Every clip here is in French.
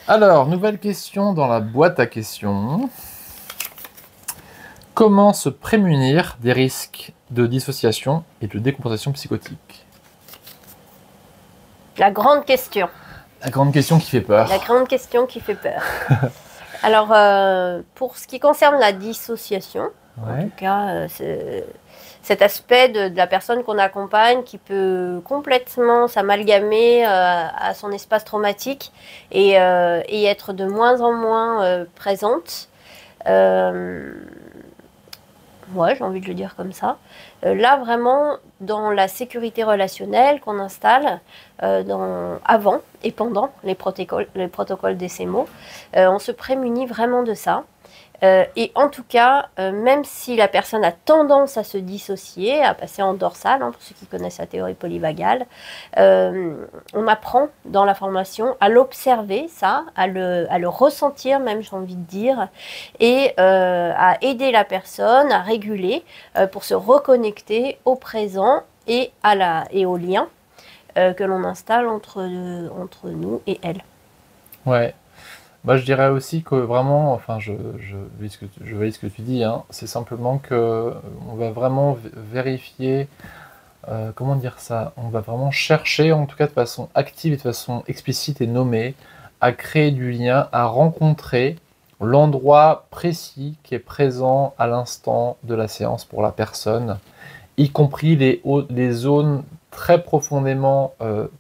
Alors, nouvelle question dans la boîte à questions. Comment se prémunir des risques de dissociation et de décompensation psychotique? La grande question. La grande question qui fait peur. La grande question qui fait peur. Alors, pour ce qui concerne la dissociation, en tout cas, cet aspect de la personne qu'on accompagne qui peut complètement s'amalgamer à son espace traumatique et être de moins en moins présente. Ouais, j'ai envie de le dire comme ça. Là, vraiment, dans la sécurité relationnelle qu'on installe avant et pendant les protocoles DCMO, on se prémunit vraiment de ça. Et en tout cas, même si la personne a tendance à se dissocier, à passer en dorsale, pour ceux qui connaissent la théorie polyvagale, on apprend dans la formation à l'observer, ça, à le ressentir même, j'ai envie de dire, et à aider la personne à réguler pour se reconnecter au présent et au lien que l'on installe entre nous et elle. Ouais. Moi, je dirais aussi que vraiment, enfin, je valide ce que tu dis, hein, c'est simplement que on va vraiment vérifier, comment dire ça, on va vraiment chercher, en tout cas de façon active et de façon explicite et nommée, à créer du lien, à rencontrer l'endroit précis qui est présent à l'instant de la séance pour la personne, y compris les zones très profondément,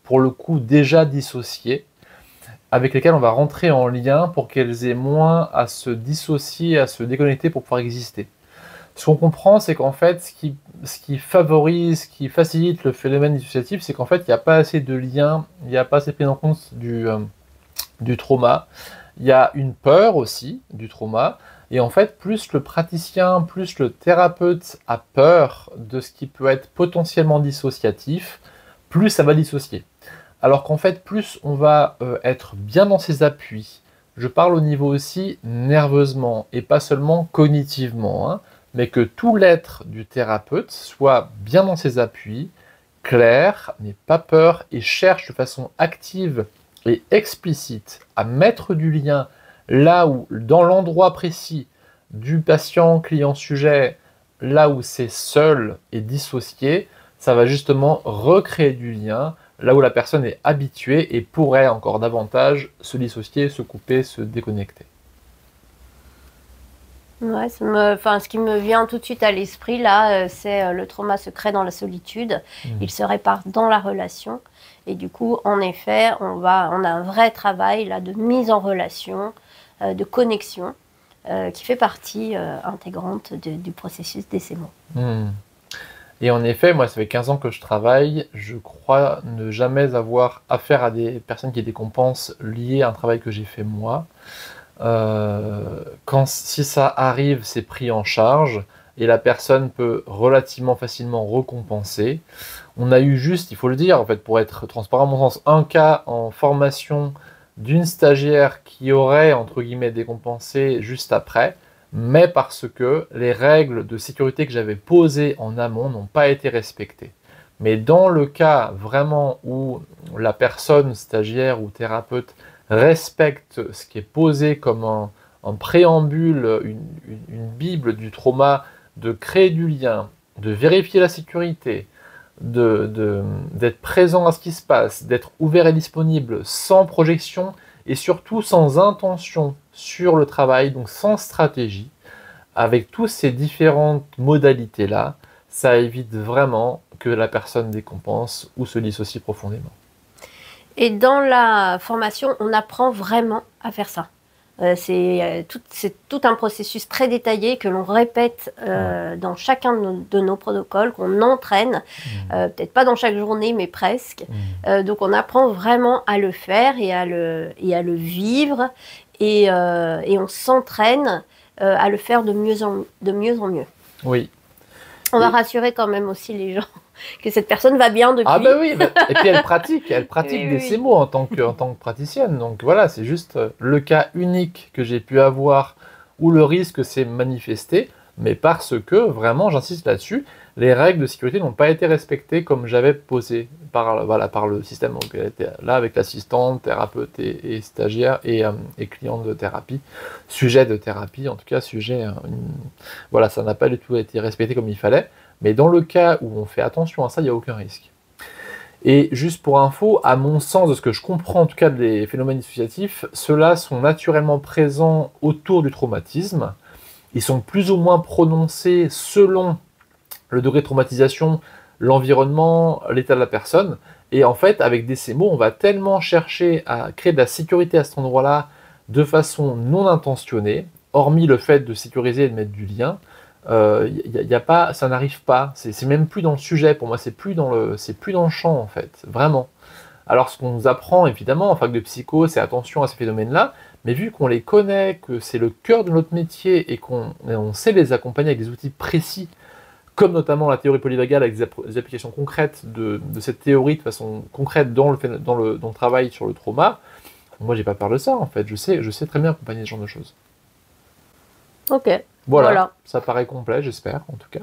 pour le coup, déjà dissociées, avec lesquelles on va rentrer en lien pour qu'elles aient moins à se dissocier, à se déconnecter pour pouvoir exister. Ce qu'on comprend, c'est qu'en fait, ce qui favorise, ce qui facilite le phénomène dissociatif, c'est qu'en fait, il n'y a pas assez de lien, il n'y a pas assez de prise en compte du trauma. Il y a une peur aussi du trauma. Et en fait, plus le praticien, plus le thérapeute a peur de ce qui peut être potentiellement dissociatif, plus ça va dissocier. Alors qu'en fait, plus on va être bien dans ses appuis. Je parle au niveau aussi nerveusement et pas seulement cognitivement, hein, mais que tout l'être du thérapeute soit bien dans ses appuis, clair, n'ait pas peur et cherche de façon active et explicite à mettre du lien là où, dans l'endroit précis du patient, client, sujet, là où c'est seul et dissocié, ça va justement recréer du lien là où la personne est habituée et pourrait encore davantage se dissocier, se couper, se déconnecter. Ouais, ce qui me vient tout de suite à l'esprit, là, c'est le trauma se crée dans la solitude, il se répare dans la relation, et du coup, en effet, on a un vrai travail là, de mise en relation, de connexion, qui fait partie intégrante du processus DCMO. Et en effet, moi, ça fait 15 ans que je travaille. Je crois ne jamais avoir affaire à des personnes qui décompensent liées à un travail que j'ai fait moi. Si ça arrive, c'est pris en charge et la personne peut relativement facilement recompenser. On a eu juste, il faut le dire, en fait, pour être transparent à mon sens, un cas en formation d'une stagiaire qui aurait, entre guillemets, décompensé juste après, mais parce que les règles de sécurité que j'avais posées en amont n'ont pas été respectées. Mais dans le cas vraiment où la personne stagiaire ou thérapeute respecte ce qui est posé comme un préambule, une bible du trauma, de créer du lien, de vérifier la sécurité, d'être présent à ce qui se passe, d'être ouvert et disponible sans projection et surtout sans intention sur le travail, donc sans stratégie, avec toutes ces différentes modalités-là, ça évite vraiment que la personne décompense ou se dissocie profondément. Et dans la formation, on apprend vraiment à faire ça. C'est tout un processus très détaillé que l'on répète dans chacun de nos protocoles, qu'on entraîne, peut-être pas dans chaque journée, mais presque. Donc on apprend vraiment à le faire et à le vivre, et on s'entraîne à le faire de mieux en mieux. Oui. On va rassurer quand même aussi les gens que cette personne va bien depuis. Ah ben oui, et puis elle pratique oui, DCMO en tant que praticienne. Donc voilà, c'est juste le cas unique que j'ai pu avoir où le risque s'est manifesté, mais parce que, vraiment, j'insiste là-dessus, les règles de sécurité n'ont pas été respectées comme j'avais posé voilà, par le système. Donc, elle était là avec l'assistante, thérapeute et stagiaire et cliente de thérapie, sujet de thérapie, en tout cas, voilà, ça n'a pas du tout été respecté comme il fallait. Mais dans le cas où on fait attention à ça, il n'y a aucun risque. Et juste pour info, à mon sens, de ce que je comprends en tout cas des phénomènes dissociatifs, ceux-là sont naturellement présents autour du traumatisme. Ils sont plus ou moins prononcés selon le degré de traumatisation, l'environnement, l'état de la personne. Et en fait, avec DCMO, on va tellement chercher à créer de la sécurité à cet endroit-là de façon non intentionnée, hormis le fait de sécuriser et de mettre du lien. Y a pas, ça n'arrive pas. C'est même plus dans le sujet. Pour moi, c'est plus dans le champ en fait, vraiment. Alors, ce qu'on nous apprend évidemment en fac de psycho, c'est attention à ces phénomènes-là. Mais vu qu'on les connaît, que c'est le cœur de notre métier et on sait les accompagner avec des outils précis, comme notamment la théorie polyvagale avec des applications concrètes de cette théorie de façon concrète dans le travail sur le trauma, moi j'ai pas peur de ça en fait. Je sais très bien accompagner ce genre de choses. Ok. Voilà. Ça paraît complet, j'espère en tout cas.